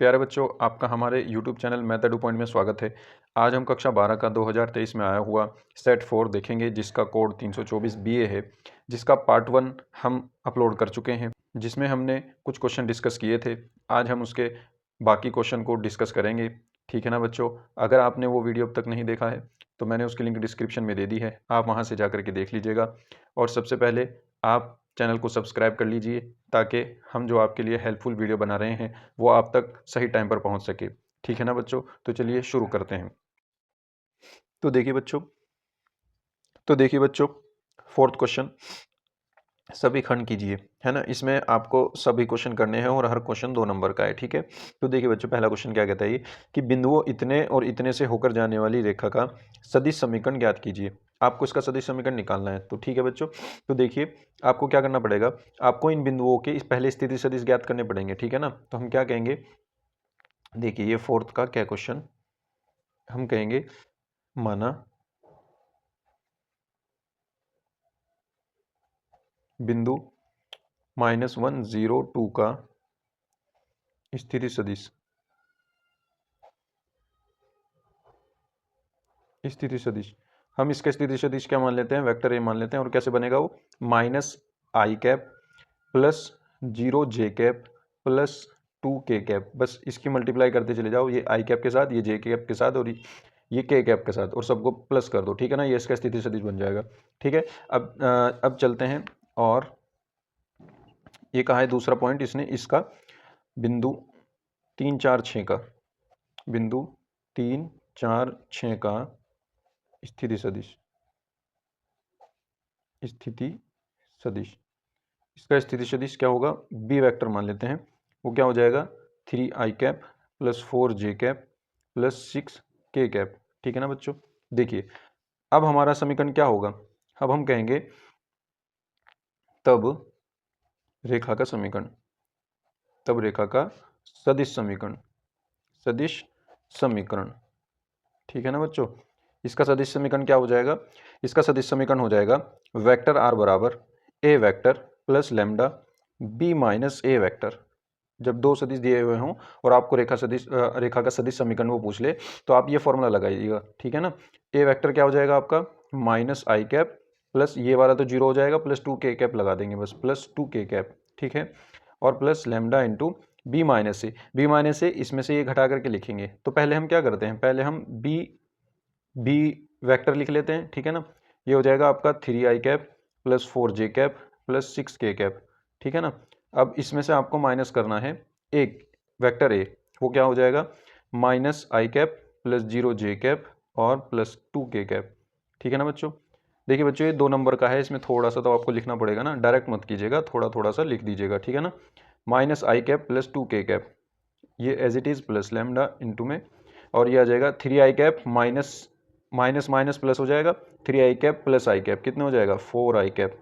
प्यारे बच्चों, आपका हमारे YouTube चैनल मेथड 2 पॉइंट में स्वागत है। आज हम कक्षा 12 का 2023 में आया हुआ सेट 4 देखेंगे, जिसका कोड 324 BA है, जिसका पार्ट 1 हम अपलोड कर चुके हैं, जिसमें हमने कुछ क्वेश्चन डिस्कस किए थे। आज हम उसके बाकी क्वेश्चन को डिस्कस करेंगे। ठीक है ना बच्चों? अगर आपने वो वीडियो अब तक नहीं देखा है तो मैंने उसकी लिंक डिस्क्रिप्शन में दे दी है, आप वहाँ से जा कर के देख लीजिएगा। और सबसे पहले आप चैनल को सब्सक्राइब कर लीजिए, ताकि हम जो आपके लिए हेल्पफुल वीडियो बना रहे हैं वो आप तक सही टाइम पर पहुंच सके। ठीक है ना बच्चों? तो चलिए शुरू करते हैं। तो देखिए बच्चों, फोर्थ क्वेश्चन, सभी खंड कीजिए, है ना। इसमें आपको सभी क्वेश्चन करने हैं और हर क्वेश्चन 2 नंबर का है। ठीक है, तो देखिए बच्चों, पहला क्वेश्चन क्या कहता है ये कि बिंदुओं इतने और इतने से होकर जाने वाली रेखा का सदिश समीकरण ज्ञात कीजिए। आपको इसका सदिश समीकरण निकालना है। तो ठीक है बच्चों, तो देखिए आपको क्या करना पड़ेगा, आपको इन बिंदुओं के पहले स्थिति सदिश ज्ञात करने पड़ेंगे। ठीक है ना, तो हम क्या कहेंगे, देखिए ये फोर्थ का क्या क्वेश्चन, हम कहेंगे माना बिंदु -1 0 2 का स्थिति सदिश हम इसका स्थिति सदिश क्या मान लेते हैं, वेक्टर ए मान लेते हैं। और कैसे बनेगा वो, -i cap plus 0j cap plus 2k cap. बस इसकी मल्टीप्लाई करते चले जाओ, ये i कैप के साथ, ये j कैप के साथ और ये k कैप के साथ, और सबको प्लस कर दो। ठीक है ना, ये इसका स्थिति सदिश बन जाएगा। ठीक है, अब चलते हैं। और ये कहा है दूसरा पॉइंट, इसने इसका बिंदु 3 4 6 का, बिंदु 3 4 6 का स्थिति सदिश इसका स्थिति सदिश क्या होगा, बी वेक्टर मान लेते हैं। वो क्या हो जाएगा, 3i cap plus 4j cap plus 6k cap. ठीक है ना बच्चों? देखिए अब हमारा समीकरण क्या होगा, अब हम कहेंगे तब रेखा का सदिश समीकरण। ठीक है ना बच्चों, इसका सदिश समीकरण क्या हो जाएगा, इसका सदिश समीकरण हो जाएगा वेक्टर r बराबर a vector plus lambda b minus a vector. जब दो सदिश दिए हुए हों और आपको रेखा का सदिश समीकरण वो पूछ ले, तो आप ये फॉर्मूला लगाइएगा। ठीक है ना, a वेक्टर क्या हो जाएगा आपका -i कैप प्लस ये वाला तो 0 हो जाएगा, प्लस 2k कैप लगा देंगे, बस प्लस 2k कैप। ठीक है, और plus lambda into b minus a इसमें से ये घटा करके लिखेंगे। तो पहले हम क्या करते हैं, पहले हम बी वेक्टर लिख लेते हैं। ठीक है ना, ये हो जाएगा आपका 3i cap plus 4j cap plus 6k cap. ठीक है ना, अब इसमें से आपको माइनस करना है एक वेक्टर ए, वो क्या हो जाएगा -i cap plus 0j cap और प्लस 2k कैप। ठीक है ना बच्चों? देखिए बच्चों, ये 2 नंबर का है, इसमें थोड़ा सा तो आपको लिखना पड़ेगा ना, डायरेक्ट मत कीजिएगा, थोड़ा थोड़ा सा लिख दीजिएगा। ठीक है ना, -i cap plus 2k cap, ये as it is plus lambda into में, और ये आ जाएगा 3i cap minus minus minus plus हो जाएगा, 3i cap plus i cap कितने हो जाएगा 4i कैप।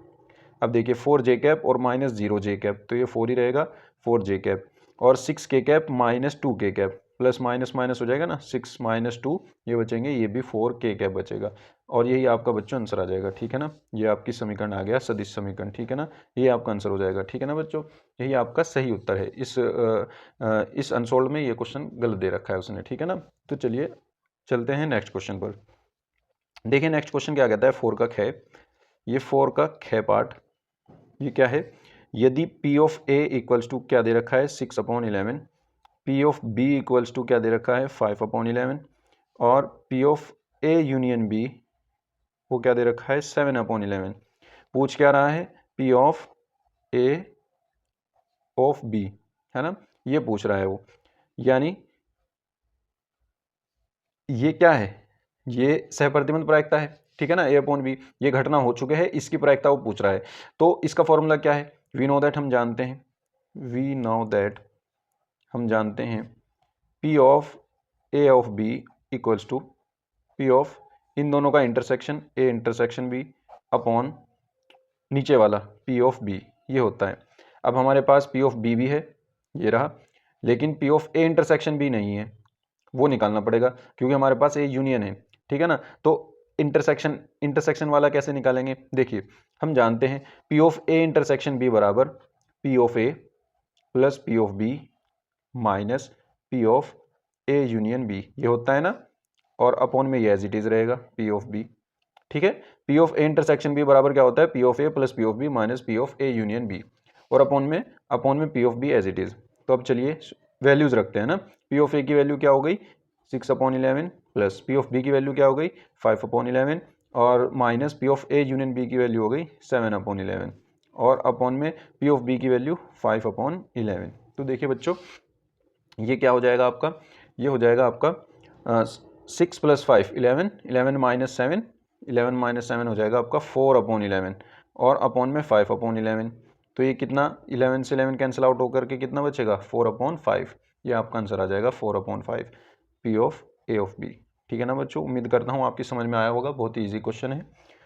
अब देखिए 4j कैप और -0j कैप, तो ये 4 ही रहेगा 4j कैप, और 6k cap -2k cap, plus minus minus हो जाएगा ना, 6 - 2 ये बचेंगे, ये भी 4k कैप बचेगा, और यही आपका बच्चों आंसर आ जाएगा। ठीक है ना, ये आपकी समीकरण आ गया, सदिश समीकरण। ठीक है ना, ये आपका आंसर हो जाएगा। ठीक है ना बच्चों, यही आपका सही उत्तर है। इस अनसोल्ड में ये क्वेश्चन गलत दे रखा है उसने। ठीक है ना, तो चलिए चलते हैं नेक्स्ट क्वेश्चन पर। देखिए नेक्स्ट क्वेश्चन क्या कहता है, 4 का ख, ये 4 का ख पार्ट, ये क्या है, यदि P of A equals to क्या दे रखा है 6/11, P of B equals to क्या दे रखा है 5/11, और P of A union B वो क्या दे रखा है 7/11। पूछ क्या रहा है, P of A of B, है ना, ये पूछ रहा है वो। यानी ये क्या है, ये सहप्रतिबंध प्रायिकता है। ठीक है ना, A/B ये घटना हो चुके हैं, इसकी प्रायिकता वो पूछ रहा है। तो इसका फॉर्मूला क्या है, वी नो दैट हम जानते हैं P of A of B equals to P of इन दोनों का intersection A intersection B upon नीचे वाला P ऑफ B, ये होता है। अब हमारे पास P ऑफ B भी है, ये रहा, लेकिन P of A intersection B नहीं है, वो निकालना पड़ेगा, क्योंकि हमारे पास A यूनियन है। ठीक है ना, तो इंटरसेक्शन वाला कैसे निकालेंगे, देखिए हम जानते हैं P of A intersection B बराबर P of A plus P of B minus P of A union B, ये होता है ना, और अपॉन में ये एज इट इज रहेगा पी ऑफ बी। ठीक है, P of A intersection B बराबर क्या होता है, P of A plus P of B minus P of A union B, और अपॉन में P of B as it is. तो अब चलिए वैल्यूज रखते हैं ना, पी ऑफ ए की वैल्यू क्या हो गई 6/11 प्लस पी ऑफ बी की वैल्यू क्या हो गई 5/11 और minus P of A union B की वैल्यू हो गई 7/11 और अपॉन में पी ऑफ बी की वैल्यू 5/11। तो देखिए बच्चों ये क्या हो जाएगा आपका, ये हो जाएगा आपका 6 + 5 11, 11 - 7 हो जाएगा आपका 4/11 और अपॉन में 5/11। तो ये कितना 11 से 11 कैंसिल आउट होकर के कितना बचेगा 4/5। ये आपका आंसर आ जाएगा 4/5 P of A of B. ठीक है ना बच्चों, उम्मीद करता हूँ आपकी समझ में आया होगा, बहुत ही ईजी क्वेश्चन है।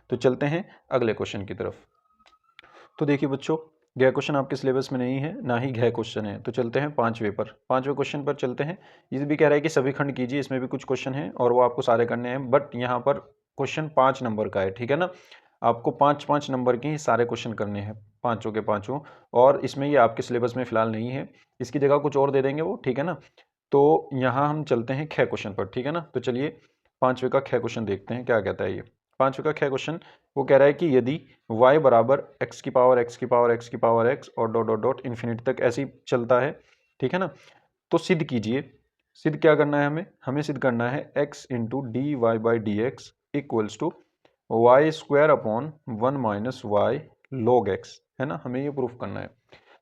तो चलते हैं अगले क्वेश्चन की तरफ। तो देखिए बच्चों गया क्वेश्चन आपके सिलेबस में नहीं है, ना ही गया क्वेश्चन है। तो चलते हैं पांचवें क्वेश्चन पर चलते हैं। ये भी कह रहा है कि सभी खंड कीजिए, इसमें भी कुछ क्वेश्चन हैं और वो आपको सारे करने हैं, बट यहाँ पर क्वेश्चन 5 नंबर का है। ठीक है ना, आपको 5-5 नंबर के ही सारे क्वेश्चन करने हैं, पाँचों के पाँचों, और इसमें ये आपके सिलेबस में फिलहाल नहीं है, इसकी जगह कुछ और दे देंगे वो। ठीक है ना, तो यहाँ हम चलते हैं ख क्वेश्चन पर। ठीक है ना, तो चलिए पांचवें का ख क्वेश्चन देखते हैं क्या कहता है ये। पांचवें का ख क्वेश्चन वो कह रहा है कि यदि y बराबर x की पावर x की पावर x की पावर x और डॉट डॉट डॉट इन्फिनिटी तक ऐसे ही चलता है, ठीक है ना, तो सिद्ध कीजिए। सिद्ध क्या करना है हमें सिद्ध करना है x into d y by d x equals to y square upon 1 minus y log x, है ना, हमें ये प्रूफ करना है।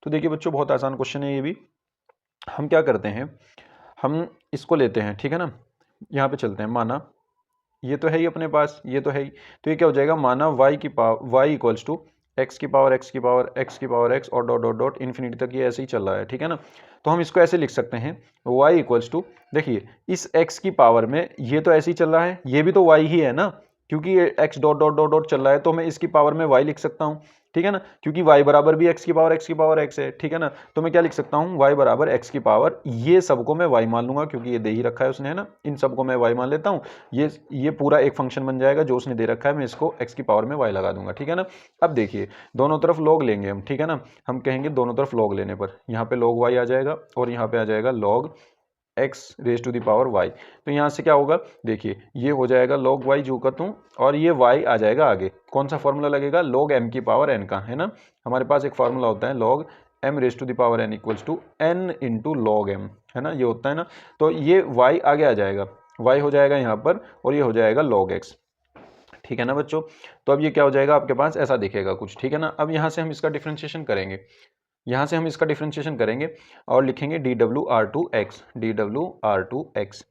तो देखिए बच्चों बहुत आसान क्वेश्चन है ये भी। हम क्या करते हैं, हम इसको लेते हैं, ठीक है ना, यहाँ पे चलते हैं। माना ये तो है ही अपने पास, ये तो है ही, तो ये क्या हो जाएगा, माना y की power y equals to x की पावर x की पावर x की पावर x और डॉट डॉट डॉट इन्फिनिटी तक ये ऐसे ही चल रहा है। ठीक है ना, तो हम इसको ऐसे लिख सकते हैं y इक्वल्स टू, देखिए इस x की पावर में ये तो ऐसे ही चल रहा है, ये भी तो y ही है ना, क्योंकि ये x dot dot dot dot चल रहा है, तो मैं इसकी पावर में y लिख सकता हूँ। ठीक है ना, क्योंकि y बराबर भी x की पावर x है। ठीक है ना, तो मैं क्या लिख सकता हूँ y बराबर x की पावर, ये सबको मैं y मान लूंगा क्योंकि ये दे ही रखा है उसने, है ना, इन सबको मैं y मान लेता हूँ। ये पूरा एक फंक्शन बन जाएगा जो उसने दे रखा है, मैं इसको x की पावर में y लगा दूंगा। ठीक है ना, अब देखिए दोनों तरफ log लेंगे हम। ठीक है ना, हम कहेंगे दोनों तरफ log लेने पर यहाँ पे log y आ जाएगा और यहाँ पे आ जाएगा log x raise to the power y। तो यहाँ से क्या होगा, देखिए ये हो जाएगा log y जो का तू, और ये y आ जाएगा आगे। कौन सा फॉर्मूला लगेगा, log m की पावर n का, है ना, हमारे पास एक फॉर्मूला होता है log m raise to the power n equals to n into log m, है ना, ये होता है ना। तो ये y आगे आ जाएगा, y हो जाएगा यहाँ पर और ये हो जाएगा log x। ठीक है ना बच्चों, तो अब ये क्या हो जाएगा आपके पास, ऐसा दिखेगा कुछ। ठीक है ना, अब यहाँ से हम इसका डिफ्रेंशिएशन करेंगे, यहाँ से हम इसका डिफ्रेंशिएशन करेंगे और लिखेंगे dwr2x।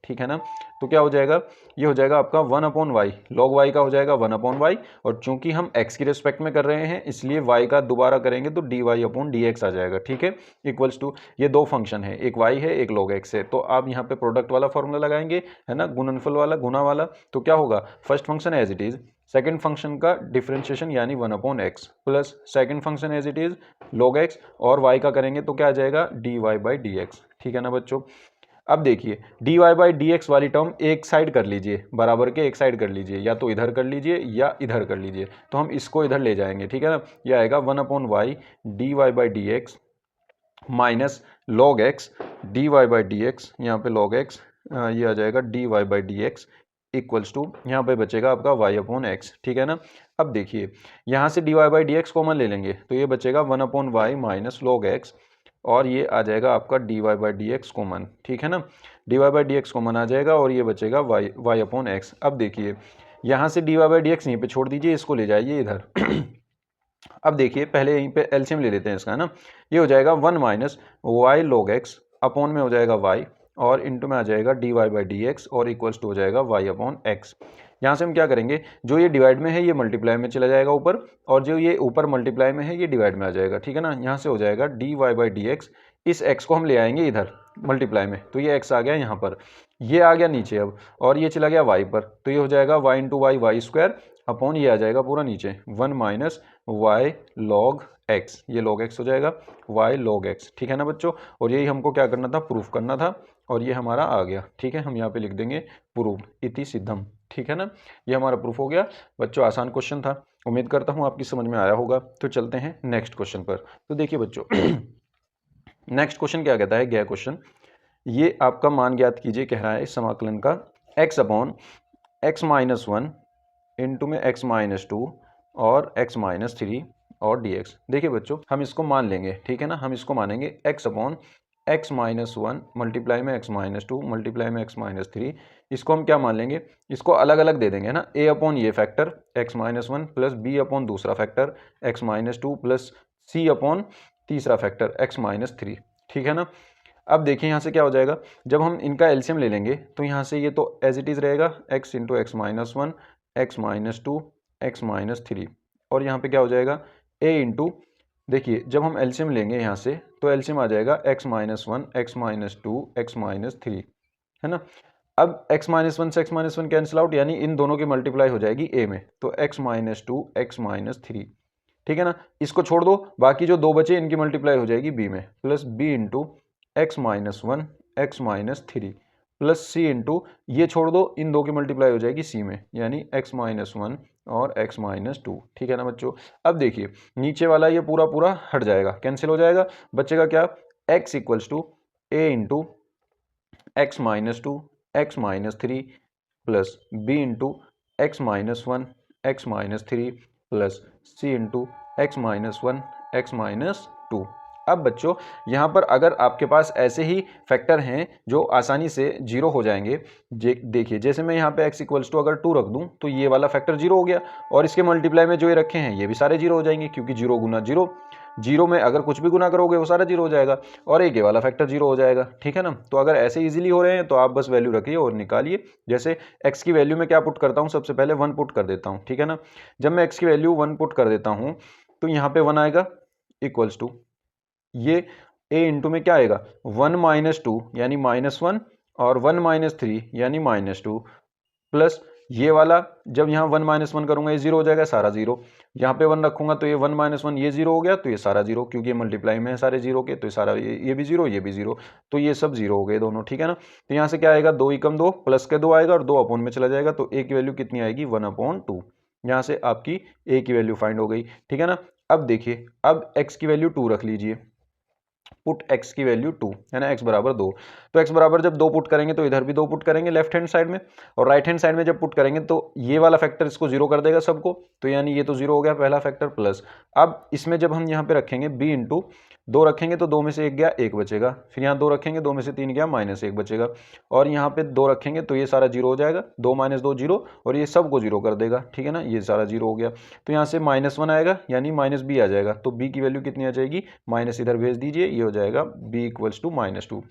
ठीक है ना, तो क्या हो जाएगा, ये हो जाएगा आपका 1/y, log y का हो जाएगा 1/y, और चूंकि हम x की रिस्पेक्ट में कर रहे हैं इसलिए y का दोबारा करेंगे तो dy/dx आ जाएगा। ठीक है, इक्वल्स टू, ये दो फंक्शन है, एक y है एक log x है, तो आप यहाँ पे प्रोडक्ट वाला फॉर्मूला लगाएंगे, है ना, गुणनफल वाला, गुना वाला। तो क्या होगा, first function as it is, second function का डिफरेंशिएशन यानी 1/x plus second function as it is log x, और y का करेंगे तो क्या आ जाएगा dy/dx। ठीक है ना बच्चों, अब देखिए dy/dx वाली टर्म एक साइड कर लीजिए, बराबर के एक साइड कर लीजिए, या तो इधर कर लीजिए या इधर कर लीजिए, तो हम इसको इधर ले जाएंगे। ठीक है ना, यह आएगा 1/y dy/dx minus log x dy/dx, यहाँ पे log x, ये आ जाएगा dy/dx इक्वल्स टू, यहाँ पे बचेगा आपका y/x। ठीक है ना, अब देखिए यहाँ से dy/dx कॉमन ले लेंगे तो ये बचेगा 1/y माइनस log x, और ये आ जाएगा आपका dy/dx कॉमन। ठीक है ना, dy/dx कॉमन आ जाएगा और ये बचेगा y/x। अब देखिए यहाँ से dy/dx यहीं पे छोड़ दीजिए, इसको ले जाइए इधर। अब देखिए पहले यहीं पे एलसीएम ले लेते हैं इसका, है ना, ये हो जाएगा 1 minus y log x, upon में हो जाएगा y और इंटू में आ जाएगा dy/dx और इक्वल्स टू हो जाएगा y/x। यहाँ से हम क्या करेंगे, जो ये डिवाइड में है ये मल्टीप्लाई में चला जाएगा ऊपर, और जो ये ऊपर मल्टीप्लाई में है ये डिवाइड में आ जाएगा। ठीक है ना, यहाँ से हो जाएगा dy/dx, इस x को हम ले आएंगे इधर मल्टीप्लाई में, तो ये x आ गया यहाँ पर, ये आ गया नीचे अब, और ये चला गया y पर, तो ये हो जाएगा y into y y square upon ये आ जाएगा पूरा नीचे 1 माइनस वाई log x, ये log x हो जाएगा y log x। ठीक है ना बच्चों, और यही हमको क्या करना था, प्रूफ करना था, और ये हमारा आ गया। ठीक है, हम यहाँ पे लिख देंगे प्रूफ इति सिद्धम। ठीक है ना, ये हमारा प्रूफ हो गया बच्चों, आसान क्वेश्चन था, उम्मीद करता हूँ आपकी समझ में आया होगा। तो चलते हैं नेक्स्ट क्वेश्चन पर। तो देखिए बच्चों नेक्स्ट क्वेश्चन क्या कहता है, गया क्वेश्चन, ये आपका मान ज्ञात कीजिए कह रहा है इस समाकलन का, x upon x minus one into में x माइनस टू और x माइनस थ्री और dx। देखिए बच्चों हम इसको मान लेंगे, ठीक है ना, हम इसको मानेंगे x upon x minus one multiply में x माइनस टू मल्टीप्लाई में x माइनस थ्री। इसको हम क्या मान लेंगे, इसको अलग अलग दे देंगे ना, a अपॉन ये factor x minus one plus b upon दूसरा factor x minus two plus c upon तीसरा फैक्टर x माइनस थ्री, ठीक है ना। अब देखिए यहाँ से क्या हो जाएगा, जब हम इनका एलसीएम ले लेंगे तो यहाँ से ये तो एज इट इज़ रहेगा x into x minus one x minus two x minus three, और यहाँ पे क्या हो जाएगा a इंटू, देखिए जब हम एलसीएम लेंगे यहाँ से तो एलसीएम आ जाएगा x minus one x minus two x minus three, है ना। अब x माइनस वन से x minus one cancel out, यानी इन दोनों की मल्टीप्लाई हो जाएगी a में, तो x minus two x minus three, ठीक है ना। इसको छोड़ दो, बाकी जो दो बचे इनकी मल्टीप्लाई हो जाएगी b में, plus b into x minus one x minus three plus c into, ये छोड़ दो, इन दो की मल्टीप्लाई हो जाएगी सी में, यानी एक्स माइनस वन और एक्स माइनस टू, ठीक है ना बच्चों। अब देखिए नीचे वाला ये पूरा पूरा हट जाएगा, कैंसिल हो जाएगा, बचेगा क्या, x equals to a into x minus two x minus three plus b into x minus one x minus three plus c into x minus one x minus two. अब बच्चों यहाँ पर अगर आपके पास ऐसे ही फैक्टर हैं जो आसानी से जीरो हो जाएंगे, देखिए जैसे मैं यहाँ पे x इक्वल्स टू अगर टू रख दूँ तो ये वाला फैक्टर जीरो हो गया, और इसके मल्टीप्लाई में जो ये रखे हैं ये भी सारे जीरो हो जाएंगे, क्योंकि जीरो गुना जीरो, जीरो में अगर कुछ भी गुना करोगे वो सारा जीरो हो जाएगा, और एक ये वाला फैक्टर जीरो हो जाएगा, ठीक है ना। तो अगर ऐसे इजीली हो रहे हैं तो आप बस वैल्यू रखिए और निकालिए। जैसे x की वैल्यू में क्या पुट करता हूँ, सबसे पहले वन पुट कर देता हूँ, ठीक है ना। जब मैं x की वैल्यू वन पुट कर देता हूँ तो यहाँ पे वन आएगा इक्वल्स टू, ये a इंटू में क्या आएगा, वन माइनस टू यानी माइनस वन, और वन माइनस थ्री यानी माइनस टू, प्लस ये वाला जब यहाँ वन माइनस वन करूंगा ये जीरो हो जाएगा, सारा जीरो, यहाँ पे वन रखूंगा तो ये वन माइनस वन ये जीरो हो गया, तो ये सारा जीरो, क्योंकि ये मल्टीप्लाई में है सारे जीरो के, तो ये सारा ये भी जीरो ये भी जीरो, तो ये सब जीरो हो गए दोनों, ठीक है ना। तो यहाँ से क्या आएगा, दो एकम दो प्लस के दो आएगा और दो अपॉन में चला जाएगा, तो a की वैल्यू कितनी आएगी, वन अपॉन टू। यहाँ से आपकी a की वैल्यू फाइंड हो गई, ठीक है ना। अब देखिए अब x की वैल्यू टू रख लीजिए, पुट x की वैल्यू टू, है ना, x बराबर दो, तो x बराबर जब दो पुट करेंगे तो इधर भी दो पुट करेंगे लेफ्ट हैंड साइड में, और राइट हैंड साइड में जब पुट करेंगे तो ये वाला फैक्टर इसको जीरो कर देगा सबको, तो यानी ये तो जीरो हो गया पहला फैक्टर, प्लस अब इसमें जब हम यहाँ पे रखेंगे b इंटू दो रखेंगे तो दो में से एक गया एक बचेगा, फिर यहाँ दो रखेंगे दो में से तीन गया माइनस एक बचेगा, और यहाँ पे दो रखेंगे तो ये सारा जीरो हो जाएगा, दो माइनस दो जीरो, और ये सबको जीरो कर देगा, ठीक है ना, ये सारा जीरो हो गया। तो यहाँ से माइनस वन आएगा यानी माइनस बी आ जाएगा, तो b की वैल्यू कितनी आ जाएगी, माइनस इधर भेज दीजिए, ये हो जाएगा b equals to minus two.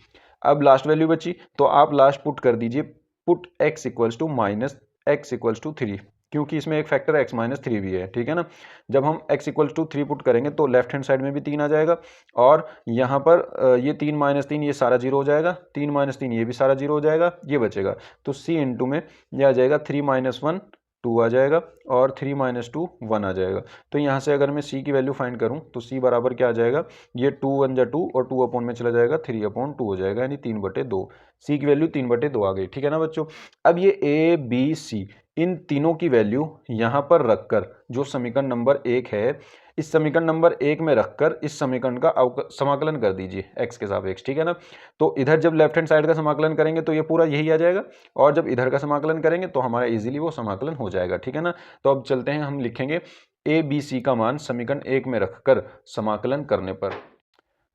अब लास्ट वैल्यू बची तो आप लास्ट पुट कर दीजिए, put x equals to minus x equals to three, क्योंकि इसमें एक फैक्टर x माइनस थ्री भी है, ठीक है ना। जब हम x equals to three put करेंगे तो लेफ्ट हैंड साइड में भी तीन आ जाएगा, और यहाँ पर ये तीन माइनस तीन ये सारा जीरो हो जाएगा, तीन माइनस तीन ये भी सारा जीरो हो जाएगा, ये बचेगा, तो c इंटू में ये आ जाएगा थ्री माइनस वन टू आ जाएगा, और थ्री माइनस टू वन आ जाएगा। तो यहाँ से अगर मैं c की वैल्यू फाइंड करूँ तो c बराबर क्या आ जाएगा, ये टू वन जा टू और टू अपॉन में चला जाएगा थ्री अपॉन टू हो जाएगा, यानी तीन बटे दो, c की वैल्यू तीन बटे दो आ गई, ठीक है ना बच्चों। अब ये a b c इन तीनों की वैल्यू यहाँ पर रखकर जो समीकरण नंबर एक है, इस समीकरण नंबर एक में रखकर इस समीकरण का समाकलन कर दीजिए x के सापेक्ष, ठीक है ना। तो इधर जब लेफ्ट हैंड साइड का समाकलन करेंगे तो ये पूरा यही आ जाएगा, और जब इधर का समाकलन करेंगे तो हमारा इजीली वो समाकलन हो जाएगा, ठीक है ना। तो अब चलते हैं, हम लिखेंगे a b c का मान समीकरण एक में रखकर समाकलन करने पर।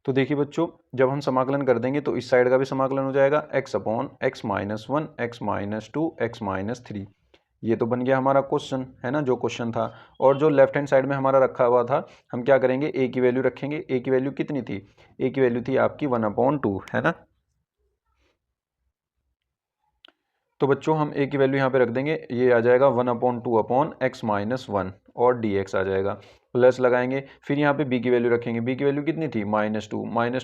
तो देखिए बच्चों जब हम समाकलन कर देंगे तो इस साइड का भी समाकलन हो जाएगा x upon x minus one x minus two x minus three, ये तो बन गया हमारा क्वेश्चन, है ना, जो क्वेश्चन था। और जो लेफ्ट हैंड साइड में हमारा रखा हुआ था, हम क्या करेंगे, a की वैल्यू रखेंगे, a की वैल्यू कितनी थी, a की वैल्यू थी आपकी वन अपॉन टू, है ना। तो बच्चों हम a की वैल्यू यहाँ पे रख देंगे, ये आ जाएगा one upon two upon x minus one, और dx आ जाएगा, प्लस लगाएंगे, फिर यहाँ पे b की वैल्यू रखेंगे, b की वैल्यू कितनी थी minus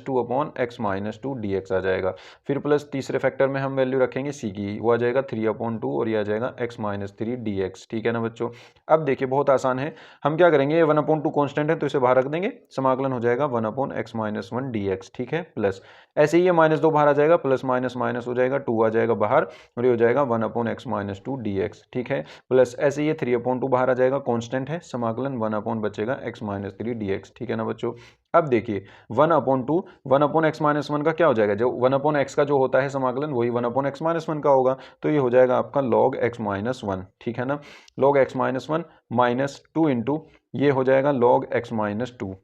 two upon x minus to dx आ जाएगा, फिर प्लस तीसरे फैक्टर में हम वैल्यू रखेंगे c की, वो आ जाएगा थ्री अपॉन टू और ये आ जाएगा एक्स माइनस थ्री dx, ठीक है ना बच्चों। अब देखिए बहुत आसान है, हम क्या करेंगे, ये वन अपॉन टू कॉन्स्टेंट है तो इसे बाहर रख देंगे, समाकलन हो जाएगा one upon x minus one dx, ठीक है, प्लस ऐसे ही ये माइनस दो बाहर आ जाएगा, प्लस माइनस माइनस हो जाएगा, टू आ जाएगा बाहर, और ये हो जाएगा one upon x minus to dx, ठीक है, प्लस ऐसे ये थ्री अपॉन टू बाहर आ जाएगा, कॉन्स्टेंट है, समाकलन वन अपॉन बचेगा बचेगा x माइनस 3 dx। ठीक है ना बच्चों। अब देखिए 1/2 1/x-1 का क्या हो जाएगा, जो 1/x का जो होता है समाकलन वही 1/x-1 का होगा, तो ये हो जाएगा आपका log x-1। ठीक है ना, log x-1 माइनस 2 इंटू ये हो जाएगा log x-2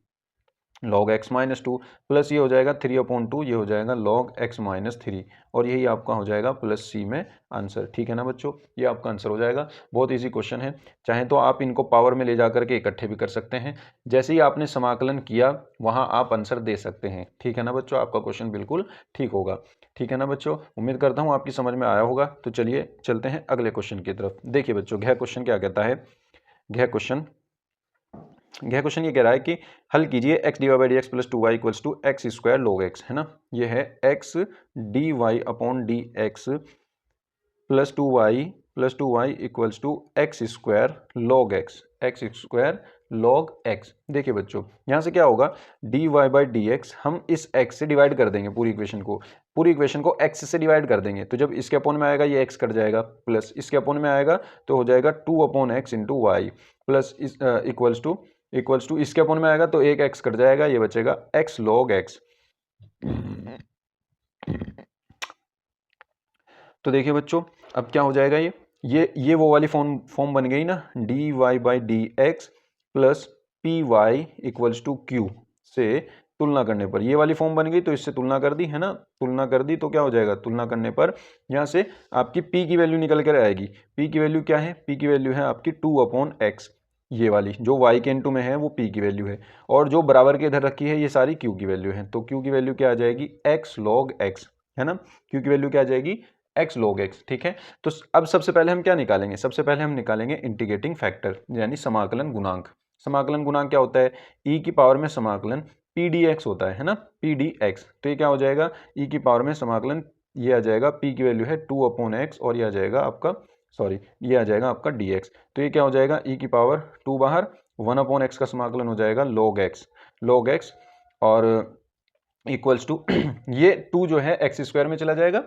log x-2 plus ये हो जाएगा 3/2, ये हो जाएगा log x-3 और यही आपका हो जाएगा प्लस सी में आंसर। ठीक है ना बच्चों, ये आपका आंसर हो जाएगा। बहुत इजी क्वेश्चन है, चाहे तो आप इनको पावर में ले जा करके इकट्ठे भी कर सकते हैं, जैसे ही आपने समाकलन किया वहां आप आंसर दे सकते हैं। ठीक है ना बच्चों, आपका क्वेश्चन बिल्कुल ठीक होगा। ठीक है ना बच्चों, उम्मीद करता हूँ आपकी समझ में आया होगा। तो चलिए चलते हैं अगले क्वेश्चन की तरफ। देखिए बच्चों, यह क्वेश्चन क्या कहता है, यह क्वेश्चन ये कह रहा है कि हल कीजिए x dy by d x plus 2y equals to x square log x, है ना। ये है x dy upon d x plus two y equals to x square log x। देखिए बच्चों, यहाँ से क्या होगा, dy बाई डी एक्स हम इस x से डिवाइड कर देंगे, पूरी इक्वेशन को x से डिवाइड कर देंगे, तो जब इसके अपोन में आएगा ये x कट जाएगा, प्लस इसके अपोन में आएगा तो हो जाएगा 2/x into y plus equals to इसके अपोन में आएगा तो एक x कट जाएगा, ये बचेगा x log x। तो देखिए बच्चों, अब क्या हो जाएगा, ये वो वाली फॉर्म बन गई ना, dy by d x plus p y equals to q से तुलना करने पर ये वाली फॉर्म बन गई, तो इससे तुलना कर दी, है ना। तुलना कर दी तो क्या हो जाएगा, तुलना करने पर यहाँ से आपकी p की वैल्यू निकल कर आएगी। p की वैल्यू क्या है, p की वैल्यू है आपकी 2/x, ये वाली जो y के इनटू में है वो p की वैल्यू है, और जो बराबर के इधर रखी है ये सारी q की वैल्यू है, तो q की वैल्यू क्या आ जाएगी, x log x, है ना। q की वैल्यू क्या आ जाएगी, x log x। ठीक है, तो अब सबसे पहले हम क्या निकालेंगे, सबसे पहले हम निकालेंगे इंटीग्रेटिंग फैक्टर यानी समाकलन गुणांक। समाकलन गुणांक क्या होता है, e की पावर में समाकलन p dx होता है ना, p dx। तो ये क्या हो जाएगा, e की पावर में समाकलन, ये आ जाएगा p की वैल्यू है 2/x और ये आ जाएगा आपका, सॉरी ये आ जाएगा आपका dx। तो ये क्या हो जाएगा, e की पावर 2 बाहर, 1/x का समाकलन हो जाएगा log x और इक्वल्स टू ये 2 जो है एक्स स्क्वायर में चला जाएगा,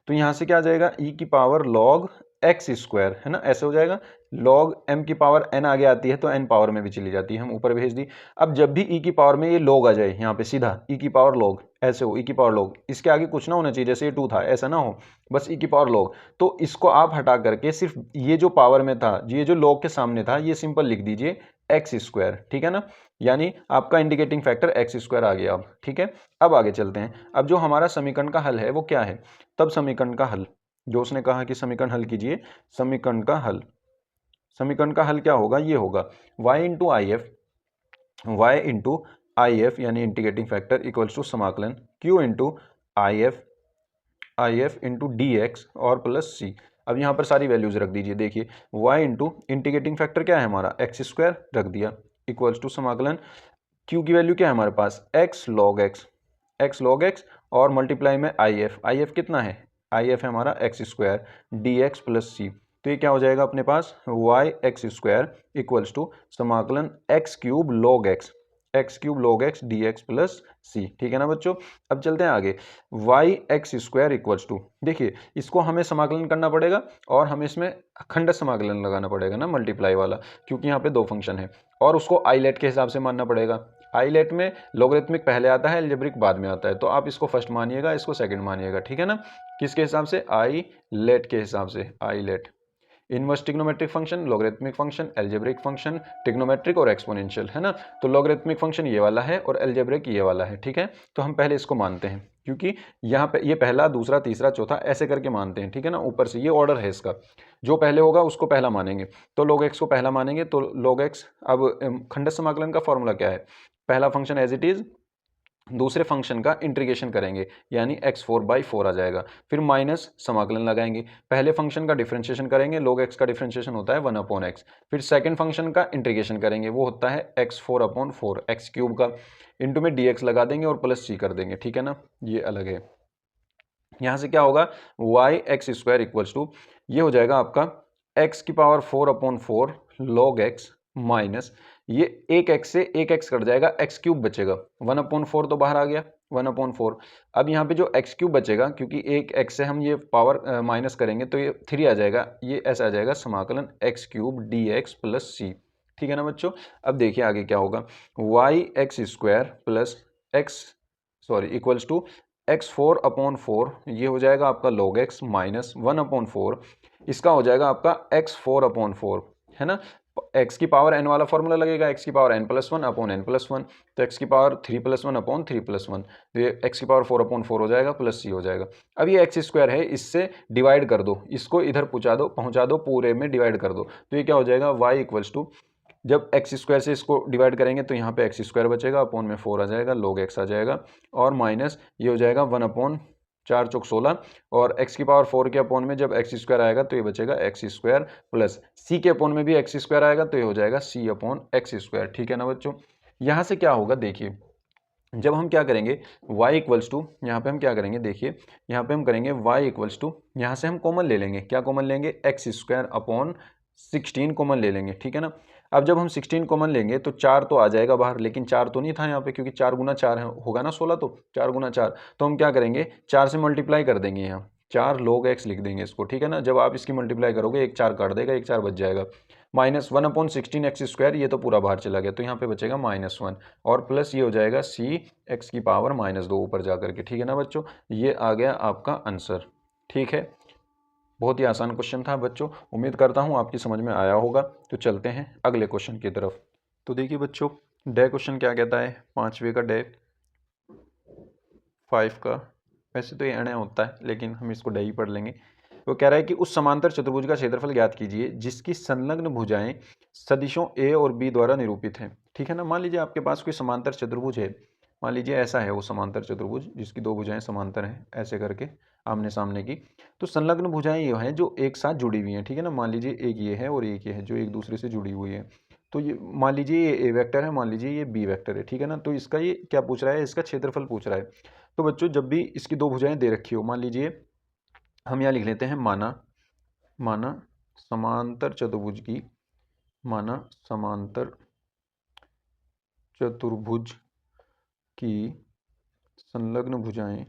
तो यहाँ से क्या आ जाएगा, e की पावर log एक्स स्क्वायर, है ना, ऐसे हो जाएगा। log m की पावर n आगे आती है तो n पावर में भी चली जाती है, हम ऊपर भेज दी। अब जब भी e की पावर में ये log आ जाए यहाँ पे सीधा e की पावर log, ऐसे हो e की पावर log, इसके आगे कुछ ना होना चाहिए, जैसे ये 2 था ऐसा ना हो, बस e की पावर log, तो इसको आप हटा करके सिर्फ ये जो पावर में था, ये जो log के सामने था, ये सिंपल लिख दीजिए एक्स स्क्वायर। ठीक है ना, यानी आपका इंडिकेटिंग फैक्टर एक्स स्क्वायर आ गया अब। ठीक है, अब आगे चलते हैं। अब जो हमारा समीकरण का हल है वो क्या है, तब समीकरण का हल, जो उसने कहा कि समीकरण हल कीजिए, समीकरण का हल क्या होगा, ये होगा y इंटू आई एफ यानी इंटीग्रेटिंग फैक्टर इक्वल्स टू समाकलन q into I F into D x और प्लस c। अब यहाँ पर सारी वैल्यूज रख दीजिए। देखिए y इंटू इंटीग्रेटिंग फैक्टर क्या है हमारा, एक्स स्क्वायर रख दिया, इक्वल्स टू समाकलन q की वैल्यू क्या है हमारे पास, x log x और मल्टीप्लाई में आई एफ कितना है, आई एफ है हमारा x square d x plus c. तो ये क्या हो जाएगा अपने पास, y x square equals to समाकलन x cube log x d x plus c. ठीक है ना बच्चों, अब चलते हैं आगे, y x square equals to, देखिए इसको हमें समाकलन करना पड़ेगा और हमें इसमें खंड समाकलन लगाना पड़ेगा ना, मल्टीप्लाई वाला, क्योंकि यहाँ पे 2 फंक्शन है और उसको आईलेट के हिसाब से मानना पड़ेगा। आईलेट में लोगरिथमिक पहले आता है, अलजेब्रिक बाद में आता है, तो आप इसको फर्स्ट मानिएगा, इसको सेकंड मानिएगा। ठीक है ना, किसके हिसाब से, आईलेट के हिसाब से, eyelet inverse trigonometric function, logarithmic function, algebraic function, trigonometric और एक्सपोनेंशियल, है ना। तो लोगरिथमिक फंक्शन ये वाला है और अलजेब्रिक ये वाला है। ठीक है, तो हम पहले इसको मानते हैं, क्योंकि यहाँ पे ये पहला, दूसरा, तीसरा, चौथा ऐसे करके मानते हैं। ठीक है ना, ऊपर से ये ऑर्डर है इसका, जो पहले होगा उसको पहला मानेंगे, तो log x को पहला मानेंगे, तो log x। अब खंड समाकलन का फॉर्मूला क्या है, पहला फंक्शन एज इट इज, दूसरे फंक्शन का इंटीग्रेशन करेंगे यानी x4/4 आ जाएगा, फिर माइनस समाकलन लगाएंगे, पहले फंक्शन का डिफरेंशिएशन करेंगे, log x का डिफरेंशिएशन होता है 1/x, फिर सेकंड फंक्शन का इंटीग्रेशन करेंगे, वो होता है x4/4 एक्स क्यूब का, इंटू में dx लगा देंगे और प्लस c कर देंगे। ठीक है ना, ये अलग है। यहाँ से क्या होगा, y x square equals to, ये हो जाएगा आपका x की पावर 4/4 log x माइनस ये एक x से एक x कट जाएगा, x क्यूब बचेगा, 1/4 तो बाहर आ गया, 1/4। अब यहाँ पे जो x क्यूब बचेगा, क्योंकि एक x से हम ये पावर माइनस करेंगे तो ये 3 आ जाएगा, ये ऐसा आ जाएगा समाकलन x क्यूब डी एक्स प्लस सी। ठीक है ना बच्चों। अब देखिए आगे क्या होगा, y x square plus x equals to x4/4, ये हो जाएगा आपका log x माइनस 1/4, इसका हो जाएगा आपका x4/4, है ना। x की पावर n वाला फॉर्मूला लगेगा, x की पावर n+1/n+1, तो x की पावर 3+1/3+1, तो ये x की पावर 4/4 हो जाएगा प्लस c हो जाएगा। अब ये एक्स स्क्वायर है, इससे डिवाइड कर दो, इसको इधर पहुंचा दो पूरे में डिवाइड कर दो, तो ये क्या हो जाएगा y इक्वल्स टू, जब एक्स स्क्वायर से इसको डिवाइड करेंगे तो यहाँ पे एक्स स्क्वायर बचेगा, अपोन में 4 आ जाएगा, log x आ जाएगा, और माइनस ये हो जाएगा 1/4 × 4 = 16, और x की पावर 4 के अपोन में जब एक्स स्क्वायर आएगा तो ये बचेगा एक्स स्क्वायर प्लस c के अपोन में भी एक्स स्क्वायर आएगा तो ये हो जाएगा c/x²। ठीक है ना बच्चों। यहाँ से क्या होगा देखिए, जब हम क्या करेंगे y इक्वल्स टू, यहाँ पे हम क्या करेंगे देखिए, यहाँ पे हम करेंगे y इक्वल्स टू, यहाँ से हम कॉमन ले लेंगे, क्या कॉमन लेंगे, x² / 16 कॉमन ले लेंगे। ठीक है ना। अब जब हम 16 कॉमन लेंगे तो 4 तो आ जाएगा बाहर, लेकिन 4 तो नहीं था यहाँ पे, क्योंकि 4 × 4 होगा ना 16, तो 4 × 4, तो हम क्या करेंगे 4 से मल्टीप्लाई कर देंगे, यहाँ 4 log x लिख देंगे इसको। ठीक है ना। जब आप इसकी मल्टीप्लाई करोगे, एक 4 काट देगा, एक 4 बच जाएगा, माइनस 1/16 x², ये तो पूरा बाहर चला गया, तो यहाँ पे बचेगा -1, और प्लस ये हो जाएगा c x की पावर -2 ऊपर जा करके। ठीक है ना बच्चों, ये आ गया आपका आंसर। ठीक है, बहुत ही आसान क्वेश्चन था बच्चों, उम्मीद करता हूँ आपकी समझ में आया होगा। तो चलते हैं अगले क्वेश्चन की तरफ। तो देखिए बच्चों, डे क्वेश्चन क्या कहता है, 5वें का डे 5 का, वैसे तो ये अणे होता है लेकिन हम इसको डे ही पढ़ लेंगे। वो कह रहा है कि उस समांतर चतुर्भुज का क्षेत्रफल ज्ञात कीजिए जिसकी संलग्न भुजाएं सदिशों ए और बी द्वारा निरूपित हैं। ठीक है ना। मान लीजिए आपके पास कोई समांतर चतुर्भुज है, मान लीजिए ऐसा है वो समांतर चतुर्भुज जिसकी दो भुजाएं समांतर हैं ऐसे करके आमने सामने की, तो संलग्न भुजाएं ये हैं जो एक साथ जुड़ी हुई हैं। ठीक है ना। मान लीजिए एक ये है और एक ये है जो एक दूसरे से जुड़ी हुई है, तो ये मान लीजिए ये ए वेक्टर है, मान लीजिए ये बी वेक्टर है। ठीक है ना। तो इसका ये क्या पूछ रहा है, इसका क्षेत्रफल पूछ रहा है। तो बच्चों जब भी इसकी दो भुजाएं दे रखी हो, मान लीजिए हम यहाँ लिख लेते हैं माना समांतर चतुर्भुज की, माना समांतर चतुर्भुज की संलग्न भुजाएं।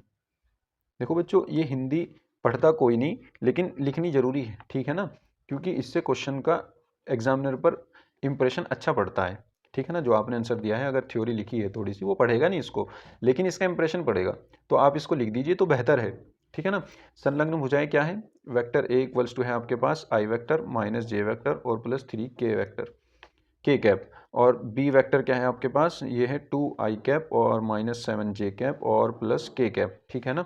देखो बच्चों, ये हिंदी पढ़ता कोई नहीं लेकिन लिखनी जरूरी है। ठीक है ना, क्योंकि इससे क्वेश्चन का एग्जामिनर पर इंप्रेशन अच्छा पड़ता है। ठीक है ना। जो आपने आंसर दिया है, अगर थ्योरी लिखी है थोड़ी सी, वो पढ़ेगा नहीं इसको, लेकिन इसका इंप्रेशन पड़ेगा, तो आप इसको लिख दीजिए तो बेहतर है। ठीक है ना। संलग्न भुजाएं क्या है, वेक्टर ए इक्वल्स टू है आपके पास आई वेक्टर माइनस जे वेक्टर और प्लस 3 के वेक्टर के कैप, और बी वेक्टर क्या है आपके पास, ये है 2i कैप और -7j कैप और प्लस के कैप। ठीक है ना।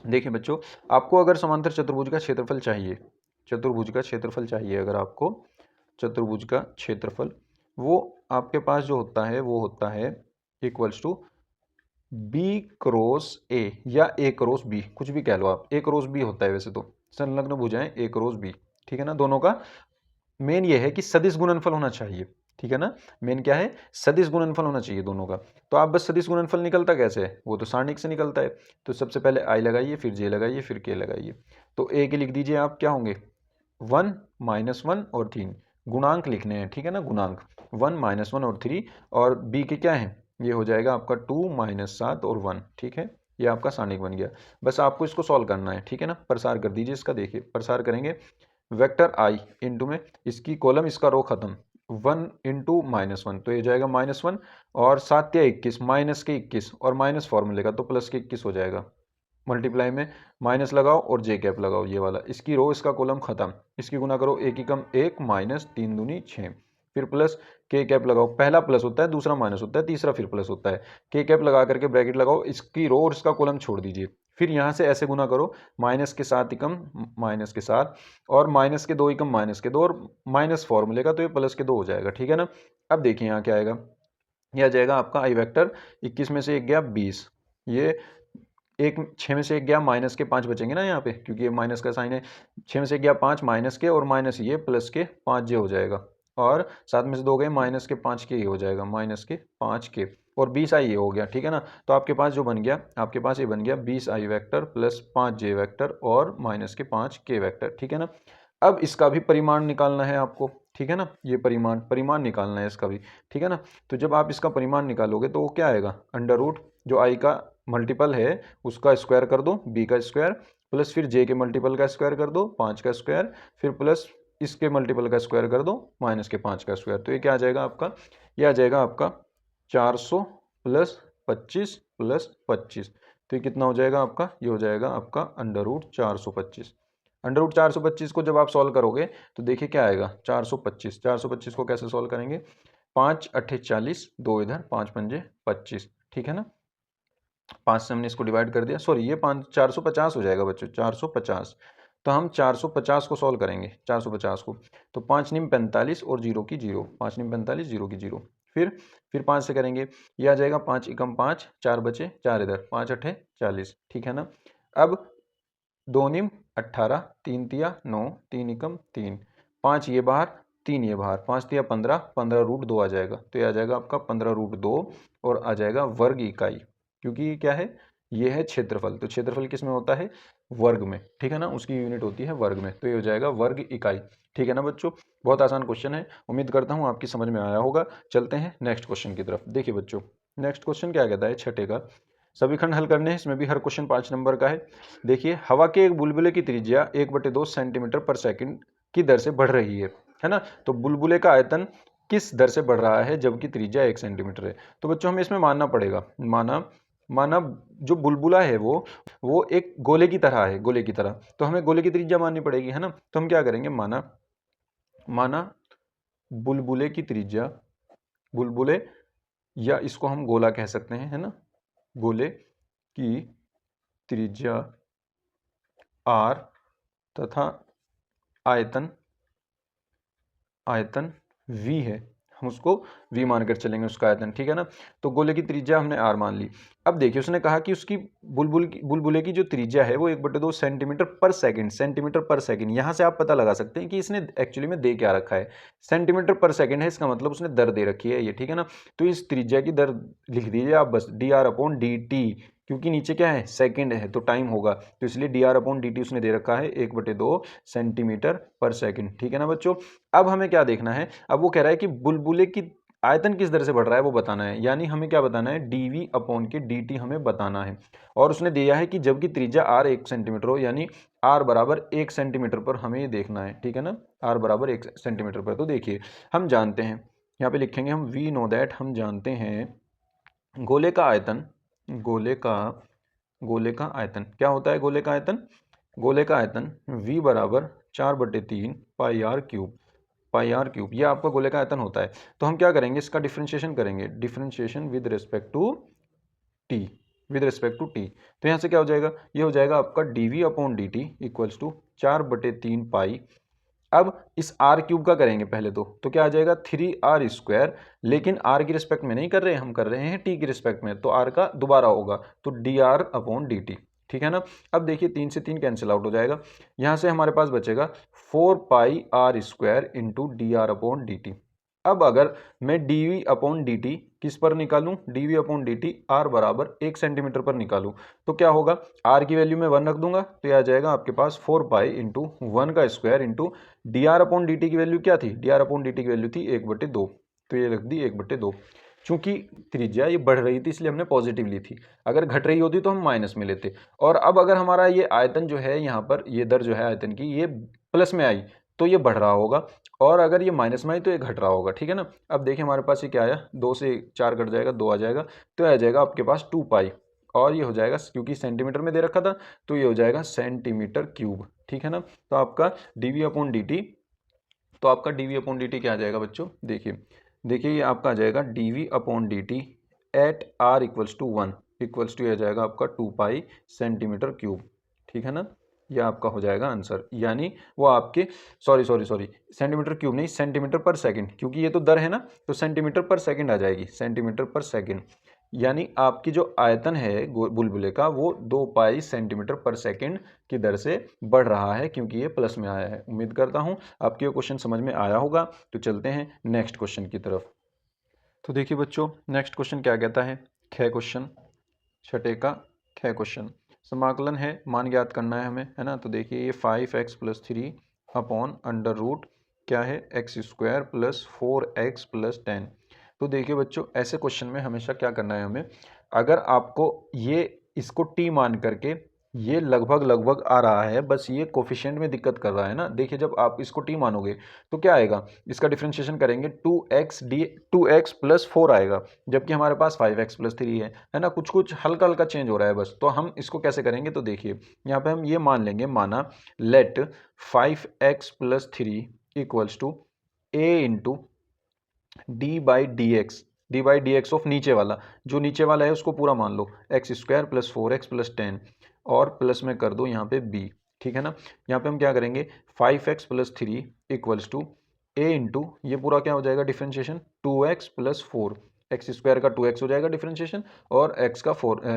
देखिए बच्चों, आपको अगर समांतर चतुर्भुज का क्षेत्रफल चाहिए, चतुर्भुज का क्षेत्रफल चाहिए अगर आपको, चतुर्भुज का क्षेत्रफल, वो आपके पास जो होता है वो होता है equals to b cross a या ए क्रॉस बी, कुछ भी कह लो आप, ए क्रॉस बी होता है वैसे तो, संलग्न भुजाएं ए क्रॉस बी। ठीक है ना। दोनों का मेन ये है कि सदिश गुणनफल होना चाहिए। ठीक है ना। मेन क्या है, सदिश गुणनफल होना चाहिए दोनों का। तो आप बस सदिश गुणनफल निकलता कैसे है, वो तो सारणिक से निकलता है। तो सबसे पहले आई लगाइए, फिर जे लगाइए, फिर के लगाइए। तो ए के लिख दीजिए आप, क्या होंगे 1 -1 और 3, गुणांक लिखने हैं। ठीक है ना। गुणांक 1 -1 और 3, और बी के क्या है, ये हो जाएगा आपका 2 -7 और 1। ठीक है, ये आपका सारणिक बन गया। बस आपको इसको सॉल्व करना है। ठीक है ना। प्रसार कर दीजिए इसका, देखिए प्रसार करेंगे, वेक्टर आई इंटू में इसकी कॉलम, इसका रो खत्म, 1 इंटू -1, तो ये जाएगा -1, और 7 या 21, माइनस के 21, और माइनस फॉर्मूले का तो प्लस के 21 हो जाएगा। मल्टीप्लाई में माइनस लगाओ और जे कैप लगाओ, ये वाला, इसकी रो इसका कॉलम खत्म, इसकी गुना करो, एक ही कम एक, माइनस 3 दूनी 6, फिर प्लस के कैप लगाओ, पहला प्लस होता है, दूसरा माइनस होता है, तीसरा फिर प्लस होता है, के कैप लगा करके ब्रैकेट लगाओ, इसकी रो और इसका कॉलम छोड़ दीजिए, फिर यहाँ से ऐसे गुना करो, माइनस के 7 ही कम माइनस के 7, और माइनस के 2 ही कम माइनस के 2, और माइनस फॉर्मूले का तो ये प्लस के 2 हो जाएगा। ठीक है ना। अब देखिए यहाँ क्या आएगा, यह आ जाएगा आपका आई वेक्टर, 21 में से 1 गया 20, ये एक 6 में से 1 गया, माइनस के 5 बचेंगे ना यहाँ पे, क्योंकि ये माइनस का साइन है, 6 में से 1 गया 5, माइनस के और माइनस ये प्लस के 5 जे हो जाएगा, और 7 में से 2 गए, माइनस के 5 के ये हो जाएगा, माइनस के 5 के, और 20 आई ये हो गया। ठीक है ना। तो आपके पास जो बन गया, आपके पास ये बन गया 20 आई वेक्टर प्लस 5 जे वेक्टर और माइनस के 5 के वेक्टर। ठीक है ना। अब इसका भी परिमाण निकालना है आपको। ठीक है ना। ये परिमाण निकालना है इसका भी। ठीक है ना। तो जब आप इसका परिमाण निकालोगे तो वो क्या आएगा, अंडर रूट जो आई का मल्टीपल है उसका स्क्वायर कर दो, बी का स्क्वायर, प्लस फिर जे के मल्टीपल का स्क्वायर कर दो, 5 का स्क्वायर, फिर प्लस इसके मल्टीपल का स्क्वायर कर दो, माइनस के 5 का स्क्वायर, तो ये क्या आ जाएगा आपका, ये आ जाएगा आपका 400 प्लस 25 प्लस 25, तो ये कितना हो जाएगा आपका, ये हो जाएगा आपका √425। √425 को जब आप सॉल्व करोगे तो देखिए क्या आएगा, 425 को कैसे सॉल्व करेंगे, 5 अट्ठे 40, 2 इधर, 5 पंजे 25, ठीक है ना, 5 से हमने इसको डिवाइड कर दिया, सॉरी ये 450 हो जाएगा बच्चों, 450, तो हम 450 को सॉल्व करेंगे, 450 को, तो 5 निम 45 और 0 की 0, 5 निम 45, 0 की 0, फिर 5 से करेंगे, ये आ जाएगा 5 एकम 5, 4 बचे, 4 इधर, 5 अट्ठे 40, ठीक है ना। अब 2 निम 18, 3 तिया 9, 3 एकम 3, 5 ये बाहर, 3 ये बाहर, 5 तिया 15, 15√2 आ जाएगा, तो ये आ जाएगा आपका 15√2 और आ जाएगा वर्ग इकाई, क्योंकि ये क्या है, ये है क्षेत्रफल, तो क्षेत्रफल किस में होता है, वर्ग में, ठीक है ना, उसकी यूनिट होती है वर्ग में, तो ये हो जाएगा वर्ग इकाई, ठीक है ना बच्चों। बहुत आसान क्वेश्चन है, उम्मीद करता हूँ आपकी समझ में आया होगा। चलते हैं नेक्स्ट क्वेश्चन की तरफ। देखिए बच्चों, नेक्स्ट क्वेश्चन क्या कहता है, छठे का, सभी खंड हल करने हैं, इसमें भी हर क्वेश्चन 5 नंबर का है। देखिए, हवा के एक बुलबुले की त्रिज्या 1/2 सेंटीमीटर पर सेकंड की दर से बढ़ रही है ना, तो बुलबुले का आयतन किस दर से बढ़ रहा है जबकि त्रिज्या 1 सेंटीमीटर है। तो बच्चों हमें इसमें मानना पड़ेगा, माना जो बुलबुला है वो एक गोले की तरह है, गोले की तरह, तो हमें गोले की त्रिज्या माननी पड़ेगी, है ना, तो हम क्या करेंगे, माना बुलबुले की त्रिज्या, बुलबुले या इसको हम गोला कह सकते हैं, है ना, गोले की त्रिज्या r तथा आयतन v है, हम उसको v मानकर चलेंगे, उसका आयतन, ठीक है ना। तो गोले की त्रिज्या हमने r मान ली। अब देखिए उसने कहा कि उसकी बुलबुले की जो त्रिज्या है वो 1/2 सेंटीमीटर पर सेकंड, यहाँ से आप पता लगा सकते हैं कि इसने एक्चुअली में दे क्या रखा है, सेंटीमीटर पर सेकंड है, इसका मतलब उसने दर दे रखी है ये, ठीक है ना। तो इस त्रिज्या की दर लिख दीजिए आप बस, dr/dt, क्योंकि नीचे क्या है, सेकंड है तो टाइम होगा, तो इसलिए dr/dt उसने दे रखा है 1/2 सेंटीमीटर पर सेकंड, ठीक है ना बच्चों। अब हमें क्या देखना है, अब वो कह रहा है कि बुलबुले की आयतन किस दर से बढ़ रहा है वो बताना है, यानी हमें क्या बताना है, dv/dt हमें बताना है, और उसने दिया है कि जबकि त्रिज्या r 1 सेंटीमीटर हो, यानी r बराबर 1 सेंटीमीटर पर हमें ये देखना है, ठीक है ना, r बराबर 1 सेंटीमीटर पर। तो देखिए हम जानते हैं, यहाँ पे लिखेंगे हम वी नो दैट, हम जानते हैं गोले का आयतन, गोले का आयतन क्या होता है, गोले का आयतन v बराबर 4/3 पाई आर क्यूब, ये आपका गोले का आयतन होता है। तो हम क्या करेंगे, इसका डिफरेंशिएशन करेंगे, differentiation with respect to t, तो यहाँ से क्या हो जाएगा, ये हो जाएगा आपका dv/dt इक्वल्स टू 4/3 पाई। अब इस r क्यूब का करेंगे पहले तो क्या आ जाएगा, 3r², लेकिन r की रिस्पेक्ट में नहीं कर रहे, हम कर रहे हैं t की रिस्पेक्ट में, तो r का दोबारा होगा, तो dr/dt, ठीक है ना। अब देखिए 3 से 3 कैंसिल आउट हो जाएगा, यहाँ से हमारे पास बचेगा 4πr² इंटू dr/dt। अब अगर मैं dv/dt किस पर निकालूं, dv/dt r बराबर 1 सेंटीमीटर पर निकालूं, तो क्या होगा, r की वैल्यू में 1 रख दूंगा, तो यह आ जाएगा आपके पास 4π इंटू 1 का स्क्वायर इंटू dr/dt की वैल्यू क्या थी, dr/dt की वैल्यू थी 1/2, तो ये रख दी 1/2। चूंकि त्रिज्या ये बढ़ रही थी इसलिए हमने पॉजिटिव ली थी, अगर घट रही होती तो हम माइनस में लेते। और अब अगर हमारा ये आयतन जो है यहाँ पर, ये दर जो है आयतन की, ये प्लस में आई तो ये बढ़ रहा होगा, और अगर ये माइनस में आई तो ये घट रहा होगा, ठीक है ना। अब देखिए हमारे पास ये क्या आया, 2 से 4 कट जाएगा, 2 आ जाएगा, तो आ जाएगा आपके पास 2π, और ये हो जाएगा क्योंकि सेंटीमीटर में दे रखा था तो ये हो जाएगा सेंटीमीटर क्यूब, ठीक है ना। तो आपका dv/dt क्या आ जाएगा बच्चों, देखिए ये आपका आ जाएगा dv/dt at r equals to 1 equals to आ जाएगा आपका 2π सेंटीमीटर क्यूब, ठीक है ना। यह आपका हो जाएगा आंसर, यानी वो आपके सॉरी सेंटीमीटर क्यूब नहीं, सेंटीमीटर पर सेकंड, क्योंकि ये तो दर है ना, तो सेंटीमीटर पर सेकंड आ जाएगी, सेंटीमीटर पर सेकंड, यानी आपकी जो आयतन है बुलबुले का वो 2π सेंटीमीटर पर सेकंड की दर से बढ़ रहा है, क्योंकि ये प्लस में आया है। उम्मीद करता हूँ आपको ये क्वेश्चन समझ में आया होगा। तो चलते हैं नेक्स्ट क्वेश्चन की तरफ। तो देखिए बच्चों, नेक्स्ट क्वेश्चन क्या कहता है, ख क्वेश्चन, छठे का ख क्वेश्चन, समाकलन है, मान ज्ञात करना है हमें, है ना। तो देखिए ये 5x + 3 अपॉन अंडर रूट क्या है, x² + 4x + 10। तो देखिए बच्चों, ऐसे क्वेश्चन में हमेशा क्या करना है हमें, अगर आपको ये इसको t मान करके ये लगभग लगभग आ रहा है, बस ये कोफिशिएंट में दिक्कत कर रहा है ना। देखिए जब आप इसको टी मानोगे तो क्या आएगा, इसका डिफरेंशिएशन करेंगे 2x प्लस 4 आएगा, जबकि हमारे पास 5x प्लस 3 है ना। कुछ कुछ हल्का हल्का चेंज हो रहा है बस। तो हम इसको कैसे करेंगे, तो देखिए यहाँ पे हम ये मान लेंगे, माना let 5x plus 3 equals to a into d by d x of नीचे वाला, जो नीचे वाला है उसको पूरा मान लो, x square plus 4x plus 10 और प्लस में कर दो यहाँ पे b। ठीक है ना। यहाँ पे हम क्या करेंगे, 5x plus 3 equals to a into ये पूरा क्या हो जाएगा differentiation, 2x plus 4, x square का 2x हो जाएगा डिफ्रेंशिएशन, और x का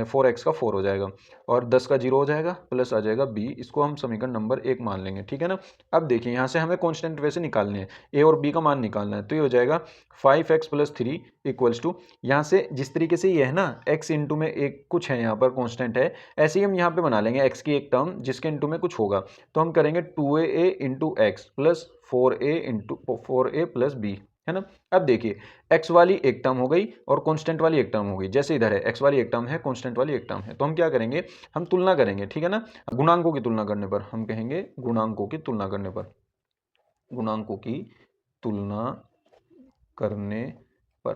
4x का 4 हो जाएगा, और 10 का 0 हो जाएगा, प्लस आ जाएगा b। इसको हम समीकरण नंबर 1 मान लेंगे। ठीक है ना। अब देखिए यहाँ से हमें कॉन्स्टेंट वैसे निकालने हैं, a और b का मान निकालना है। तो ये हो जाएगा 5x प्लस 3 इक्वल्स टू, यहाँ से जिस तरीके से ये है ना x इंटू में एक कुछ है यहाँ पर कॉन्स्टेंट है, ऐसे ही हम यहाँ पे बना लेंगे x की एक टर्म जिसके इंटू में कुछ होगा। तो हम करेंगे 2a into x plus 4a plus b, है ना। अब देखिए x वाली एक टर्म हो गई और कांस्टेंट वाली एक टर्म हो गई। जैसे इधर है x वाली एक टर्म है, कांस्टेंट वाली एक टर्म है, तो हम क्या करेंगे, हम तुलना करेंगे। ठीक है ना। गुणांकों की तुलना करने पर हम कहेंगे, गुणांकों की तुलना करने पर, गुणांकों की तुलना करने पर,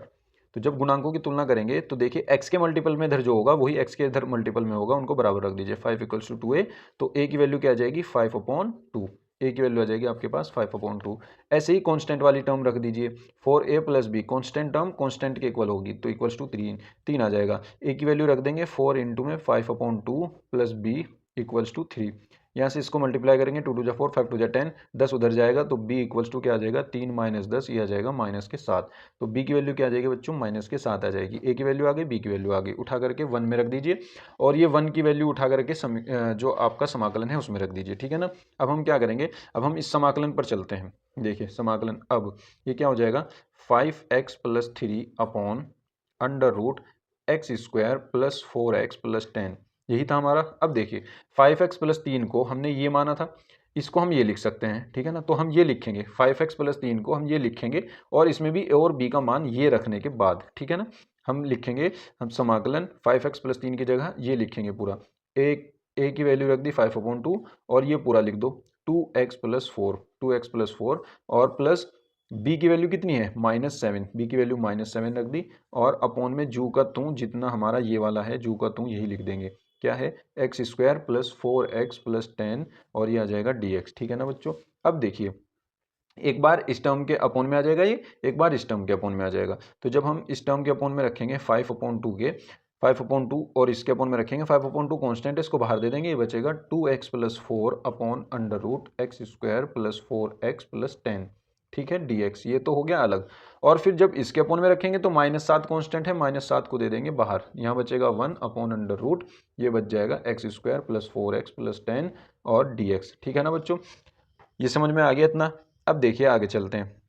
तो जब गुणांकों की तुलना करेंगे तो देखिए x के मल्टीपल में इधर जो होगा वही x के इधर मल्टीपल में होगा, उनको बराबर रख दीजिए। 5 इक्वल्स टू 2a, तो a की वैल्यू क्या आ जाएगी, 5/2, a की वैल्यू आ जाएगी आपके पास 5/2। ऐसे ही कांस्टेंट वाली टर्म रख दीजिए, 4a plus b, constant term constant के इक्वल होगी, तो इक्वल्स टू 3 आ जाएगा। a की वैल्यू रख देंगे 4 इंटू में 5/2 प्लस b इक्वल्स टू 3। यहाँ से इसको मल्टीप्लाई करेंगे, 2 2 4, 5 2 10, 10 उधर जाएगा तो b इक्वल्स टू क्या आ जाएगा, 3 माइनस 10, ये आ जाएगा माइनस के 7। तो b की वैल्यू क्या आ जाएगी बच्चों, माइनस के 7 आ जाएगी। a की वैल्यू आ गई, b की वैल्यू आ गई, उठा करके 1 में रख दीजिए, और ये 1 की वैल्यू उठा करके जो आपका समाकलन है उसमें रख दीजिए। ठीक है ना। अब हम क्या करेंगे, अब हम इस समाकलन पर चलते हैं। देखिए समाकलन, अब ये क्या हो जाएगा, 5x plus 3 upon under root x square plus 4x plus 10, यही था हमारा। अब देखिए 5x प्लस 3 को हमने ये माना था, इसको हम ये लिख सकते हैं। ठीक है ना। तो हम ये लिखेंगे, 5x प्लस 3 को हम ये लिखेंगे, और इसमें भी a और b का मान ये रखने के बाद, ठीक है ना, हम लिखेंगे, हम समाकलन 5x प्लस 3 की जगह ये लिखेंगे पूरा, a की वैल्यू रख दी 5/2, और ये पूरा लिख दो 2x प्लस 4 और प्लस b की वैल्यू कितनी है, -7, b की वैल्यू -7 रख दी, और अपॉन में जू का तू जितना हमारा ये वाला है, जू का तू यही लिख देंगे, क्या है, x square plus 4x plus 10, और ये आ जाएगा dx। ठीक है ना बच्चों। अब देखिए एक बार इस टर्म के अपॉन में आ जाएगा ये, एक बार इस टर्म के अपॉन में आ जाएगा। तो जब हम इस टर्म के अपॉन में रखेंगे 5/2 के, 5/2 और इसके अपॉन में रखेंगे 5/2 कॉन्स्टेंट, इसको बाहर दे देंगे, ये बचेगा 2x plus 4 upon under root x square plus 4x plus 10। ठीक है, dx ये तो हो गया अलग। और फिर जब इसके अपॉन में रखेंगे तो -7 कॉन्स्टेंट है, -7 को दे देंगे बाहर, यहाँ बचेगा 1 अपॉन अंडर रूट, ये बच जाएगा x square plus 4x plus 10 और dx। ठीक है ना बच्चों, ये समझ में आ गया इतना। अब देखिए आगे चलते हैं,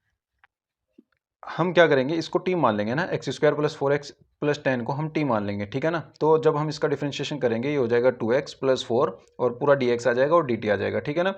हम क्या करेंगे, इसको टी मान लेंगे ना, x square plus 4x plus 10 को हम टी मान लेंगे। ठीक है ना। तो जब हम इसका डिफरेंशिएशन करेंगे ये हो जाएगा 2x प्लस 4 और पूरा dx आ जाएगा और dt आ जाएगा। ठीक है ना।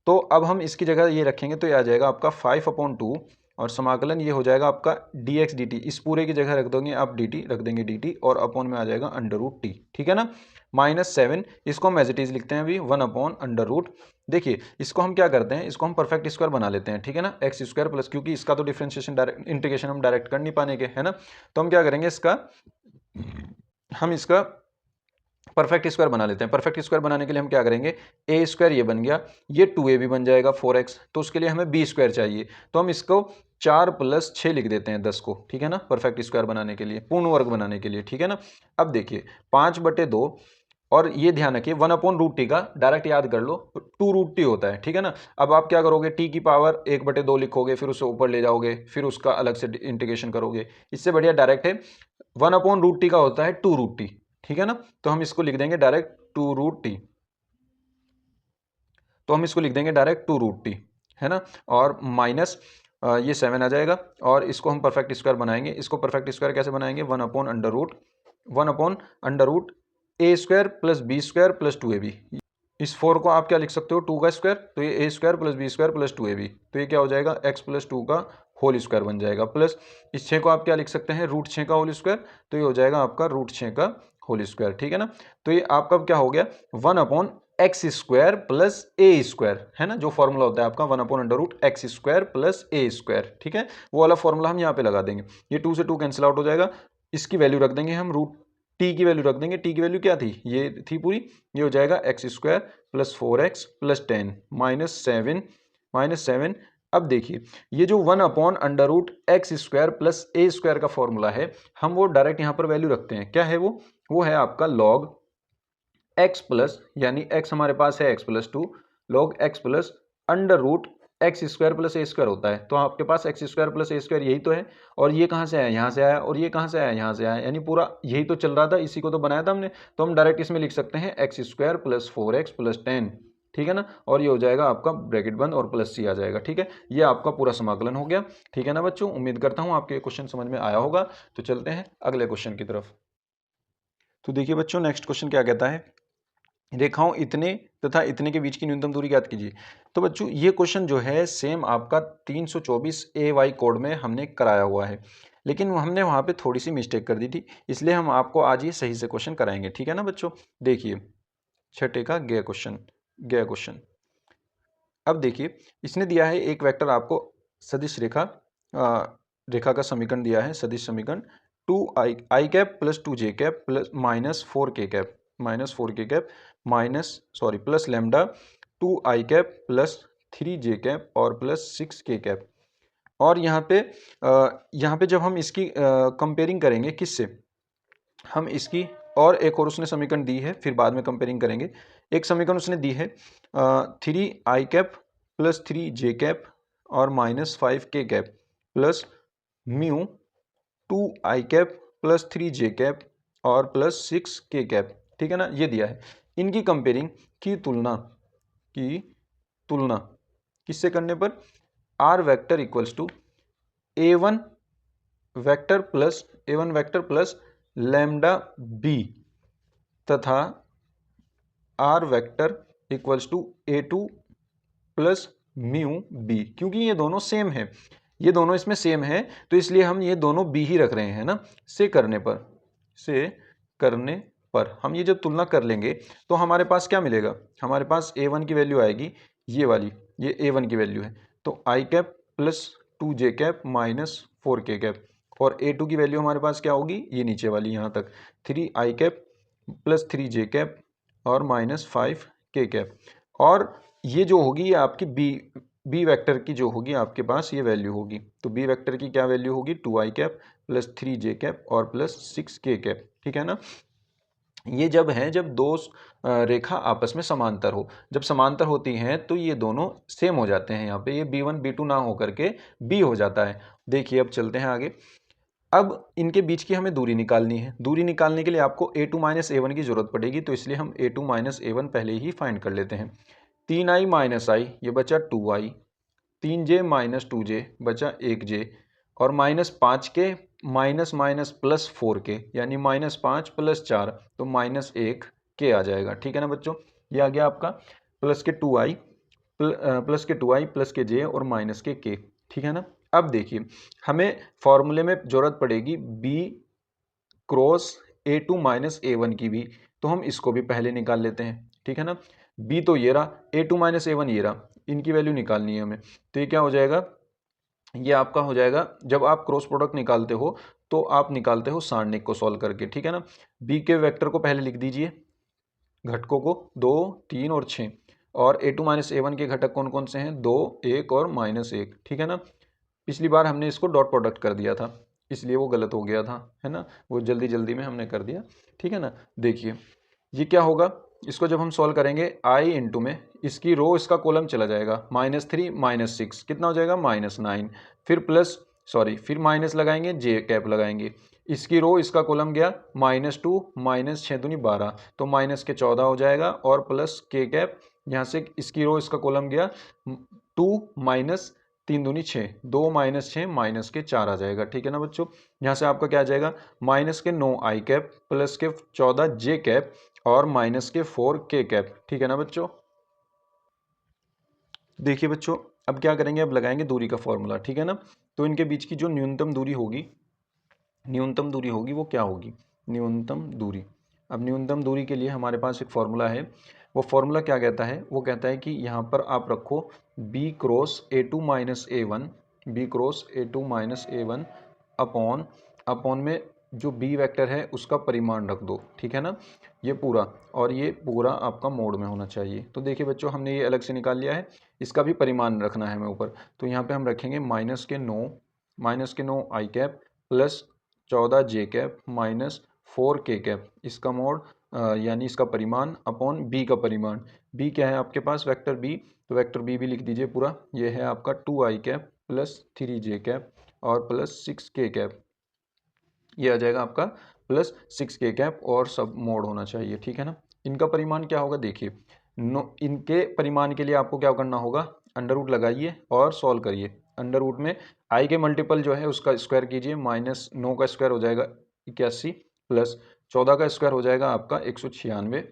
तो अब हम इसकी जगह ये रखेंगे तो ये आ जाएगा आपका 5/2, और समाकलन ये हो जाएगा आपका dx dt, इस पूरे की जगह रख दोगे आप dt, रख देंगे dt, और अपॉन में आ जाएगा अंडर रूट टी। ठीक है ना। -7, इसको हम एज इट इज लिखते हैं अभी, 1 अपॉन अंडर रूट। देखिए इसको हम क्या करते हैं, इसको हम परफेक्ट स्क्वायर बना लेते हैं। ठीक है ना। एक्स स्क्वायर प्लस, क्योंकि इसका तो डिफरेंशिएशन डायरेक्ट, इंटीग्रेशन हम डायरेक्ट कर नहीं पाने के, है ना। तो हम क्या करेंगे, हम इसका परफेक्ट स्क्वायर बना लेते हैं। परफेक्ट स्क्वायर बनाने के लिए हम क्या करेंगे, ए स्क्वायर ये बन गया, ये 2a भी बन जाएगा 4x, तो उसके लिए हमें b स्क्वायर चाहिए, तो हम इसको 4 + 6 लिख देते हैं 10 को। ठीक है ना, परफेक्ट स्क्वायर बनाने के लिए, पूर्ण वर्ग बनाने के लिए। ठीक है ना। अब देखिए 5/2, और ये ध्यान रखिए 1/√t का डायरेक्ट याद कर लो, 2√t होता है। ठीक है ना। अब आप क्या करोगे, t की पावर 1/2 लिखोगे, फिर उसे ऊपर ले जाओगे, फिर उसका अलग से इंटीग्रेशन करोगे, इससे बढ़िया डायरेक्ट है 1/√t का होता है 2√t। ठीक है ना। तो हम इसको लिख देंगे डायरेक्ट 2√t, तो हम इसको लिख देंगे डायरेक्ट 2√t, है ना, और माइनस ये 7 आ जाएगा, और इसको हम परफेक्ट स्क्वायर बनाएंगे। इसको परफेक्ट स्क्वायर कैसे बनाएंगे, 1/√1/√a square plus b square plus 2ab। इस 4 को आप क्या लिख सकते हो, 2 का स्क्वायर, तो ये a square plus b square plus 2ab, तो ये क्या हो जाएगा, x प्लस 2 का होल स्क्वायर बन जाएगा, प्लस इस 6 को आप क्या लिख सकते हैं, √6 का होल स्क्वायर, तो ये हो जाएगा आपका √6 का होल स्क्वायर, ठीक है ना। तो ये आपका क्या हो गया 1/x² प्लस ए स्क्वायर, है ना, जो फॉर्मूला होता है आपका 1/√x² प्लस ए स्क्वायर, ठीक है। वो वाला फॉर्मूला हम यहाँ पे लगा देंगे। ये 2 से 2 कैंसिल आउट हो जाएगा, इसकी वैल्यू रख देंगे हम √t की वैल्यू रख देंगे। टी की वैल्यू क्या थी, ये थी पूरी, ये हो जाएगा x² प्लस 4x प्लस 10 -7 अब देखिए ये जो 1/√x² प्लस ए स्क्वायर का फॉर्मूला है, हम वो डायरेक्ट यहाँ पर वैल्यू रखते हैं। क्या है वो है आपका log x प्लस, यानी x हमारे पास है x plus 2, log x plus √x² plus a square होता है। तो आपके पास x² प्लस ए स्क्वायर यही तो है, और ये कहाँ से आया, यहाँ से आया, और ये कहाँ से आया, यहाँ से आया, यानी पूरा यही तो चल रहा था, इसी को तो बनाया था हमने। तो हम डायरेक्ट इसमें लिख सकते हैं x² प्लस 4x प्लस 10, ठीक है ना। और ये हो जाएगा आपका ब्रैकेट बंद और प्लस सी आ जाएगा, ठीक है। ये आपका पूरा समाकलन हो गया, ठीक है ना बच्चों। उम्मीद करता हूँ आपके क्वेश्चन समझ में आया होगा। तो चलते हैं अगले क्वेश्चन की तरफ। तो देखिए बच्चों, नेक्स्ट क्वेश्चन क्या कहता है, रेखाओं इतने तथा इतने के बीच की न्यूनतम दूरी ज्ञात कीजिए। तो बच्चों ये क्वेश्चन जो है सेम आपका 324 AY कोड में हमने कराया हुआ है, लेकिन हमने वहाँ पे थोड़ी सी मिस्टेक कर दी थी, इसलिए हम आपको आज ये सही से क्वेश्चन कराएंगे, ठीक है ना बच्चों। देखिए छठे का गया क्वेश्चन। अब देखिए इसने दिया है एक वेक्टर आपको सदिश रेखा का समीकरण दिया है, सदिश समीकरण 2i plus 2j plus -4k plus lambda 2i plus 3j और प्लस 6k। और यहाँ पे जब हम इसकी कंपेयरिंग करेंगे किससे, हम इसकी और एक और उसने समीकरण दी है, फिर बाद में कंपेयरिंग करेंगे। एक समीकरण उसने दी है 3i प्लस 3j और -5k plus mu 2i plus 3j और प्लस 6k, ठीक है ना, ये दिया है। इनकी कंपेयरिंग की तुलना किससे करने पर, r vector equals to a1 vector plus lambda b तथा r vector equals to a2 plus mu b, क्योंकि ये दोनों सेम है, ये दोनों इसमें सेम है, तो इसलिए हम ये दोनों b ही रख रहे हैं ना। से करने पर हम ये जब तुलना कर लेंगे तो हमारे पास क्या मिलेगा, हमारे पास a1 की वैल्यू आएगी ये वाली, ये a1 की वैल्यू है, तो i plus 2j minus 4k, और a2 की वैल्यू हमारे पास क्या होगी, ये नीचे वाली यहाँ तक 3i प्लस 3j और -5k। और ये जो होगी ये आपकी बी वेक्टर की जो होगी आपके पास ये वैल्यू होगी। तो बी वेक्टर की क्या वैल्यू होगी, 2i प्लस 3j और प्लस 6k, ठीक है ना। ये जब दो रेखा आपस में समांतर हो, जब समांतर होती हैं तो ये दोनों सेम हो जाते हैं। यहाँ पे ये b1 b2 ना हो करके b हो जाता है। देखिए अब चलते हैं आगे। अब इनके बीच की हमें दूरी निकालनी है। दूरी निकालने के लिए आपको a2 माइनस a1 की जरूरत पड़ेगी, तो इसलिए हम a2 माइनस a1 पहले ही फाइंड कर लेते हैं। 3i माइनस i ये बचा 2i, 3j माइनस 2j बचा 1j, और -5k minus minus plus 4k, यानी -5 प्लस 4 तो -1k आ जाएगा, ठीक है ना बच्चों। ये आ गया आपका प्लस के 2i प्लस के j और माइनस के k, ठीक है ना। अब देखिए हमें फॉर्मूले में जरूरत पड़ेगी b cross a2 minus a1 की भी, तो हम इसको भी पहले निकाल लेते हैं, ठीक है ना। b तो ये रहा, a2 माइनस a1 ये रहा, इनकी वैल्यू निकालनी है हमें। तो ये क्या हो जाएगा, ये आपका हो जाएगा, जब आप क्रॉस प्रोडक्ट निकालते हो तो आप निकालते हो सारणिक को सॉल्व करके, ठीक है ना। b के वेक्टर को पहले लिख दीजिए, घटकों को 2, 3 और 6, और a2 माइनस a1 के घटक कौन कौन से हैं, 2, 1 और -1, ठीक है ना। पिछली बार हमने इसको डॉट प्रोडक्ट कर दिया था, इसलिए वो गलत हो गया था, है ना, वो जल्दी जल्दी में हमने कर दिया, ठीक है ना। देखिए ये क्या होगा, इसको जब हम सॉल्व करेंगे i इंटू में इसकी रो इसका कॉलम चला जाएगा, -3 -6 कितना हो जाएगा, -9, फिर माइनस लगाएंगे j लगाएंगे, इसकी रो इसका कॉलम गया -2 -6 दूनी 12, तो -14 हो जाएगा, और प्लस k यहाँ से इसकी रो इसका कॉलम गया 2 3 दूनी 6, 2 -6 -4 आ जाएगा, ठीक है ना बच्चों। यहाँ से आपका क्या आ जाएगा, -9i प्लस के 14j और -4k, ठीक है ना बच्चों। देखिए बच्चों अब क्या करेंगे, अब लगाएंगे दूरी का फॉर्मूला, ठीक है ना। तो इनके बीच की जो न्यूनतम दूरी होगी वो क्या होगी, न्यूनतम दूरी अब न्यूनतम दूरी के लिए हमारे पास एक फॉर्मूला है, वो फॉर्मूला क्या कहता है, वो कहता है कि यहाँ पर आप रखो b cross a2 minus a1, b cross a2 minus a1 upon में जो b वेक्टर है उसका परिमाण रख दो, ठीक है ना, ये पूरा, और ये पूरा आपका मोड में होना चाहिए। तो देखिए बच्चों, हमने ये अलग से निकाल लिया है, इसका भी परिमाण रखना है हमें ऊपर। तो यहाँ पे हम रखेंगे -9 आई कैप प्लस 14 जे कैप माइनस 4 के कैप, इसका मोड यानी इसका परिमाण अपॉन बी का परिमाण। बी क्या है आपके पास, वेक्टर बी, तो वेक्टर बी भी लिख दीजिए पूरा। ये है आपका 2 आई कैप प्लस 3 जे कैप और प्लस 6 के कैप, ये आ जाएगा आपका प्लस 6 के कैप, और सब मोड होना चाहिए, ठीक है ना। इनका परिमाण क्या होगा, देखिए इनके परिमाण के लिए आपको क्या करना होगा, अंडर रूट लगाइए और सॉल्व करिए। अंडर रूट में आई के मल्टीपल जो है उसका स्क्वायर कीजिए, -9 का स्क्वायर हो जाएगा 81 प्लस 14 का स्क्वायर हो जाएगा आपका 196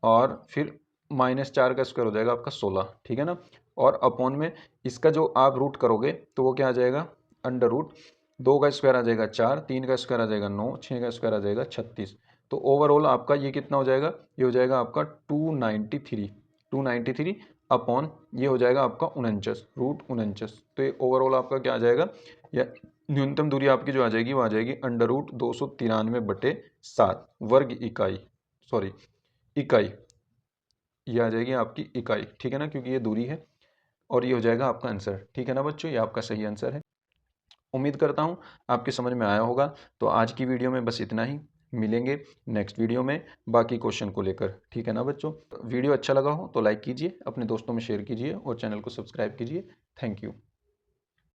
और फिर -4 का स्क्वायर हो जाएगा आपका 16, ठीक है ना। और अपॉन में इसका जो आप रूट करोगे तो वो क्या आ जाएगा, अंडर रूट 2 का स्क्वायर आ जाएगा 4, 3 का स्क्वायर आ जाएगा 9, 6 का स्क्वायर आ जाएगा 36। तो ओवरऑल आपका ये कितना हो जाएगा, ये हो जाएगा आपका 293 अपॉन ये हो जाएगा आपका 49 √49। तो ये ओवरऑल आपका क्या आ जाएगा, या न्यूनतम दूरी आपकी जो आ जाएगी वो आ जाएगी अंडर रूट 293/7 वर्ग इकाई, सॉरी इकाई, ये आ जाएगी आपकी इकाई, ठीक है ना, क्योंकि ये दूरी है। और ये हो जाएगा आपका आंसर, ठीक है ना बच्चों, ये आपका सही आंसर है। उम्मीद करता हूँ आपके समझ में आया होगा। तो आज की वीडियो में बस इतना ही, मिलेंगे नेक्स्ट वीडियो में बाकी क्वेश्चन को लेकर, ठीक है ना बच्चों। वीडियो अच्छा लगा हो तो लाइक कीजिए, अपने दोस्तों में शेयर कीजिए और चैनल को सब्सक्राइब कीजिए। Thank you.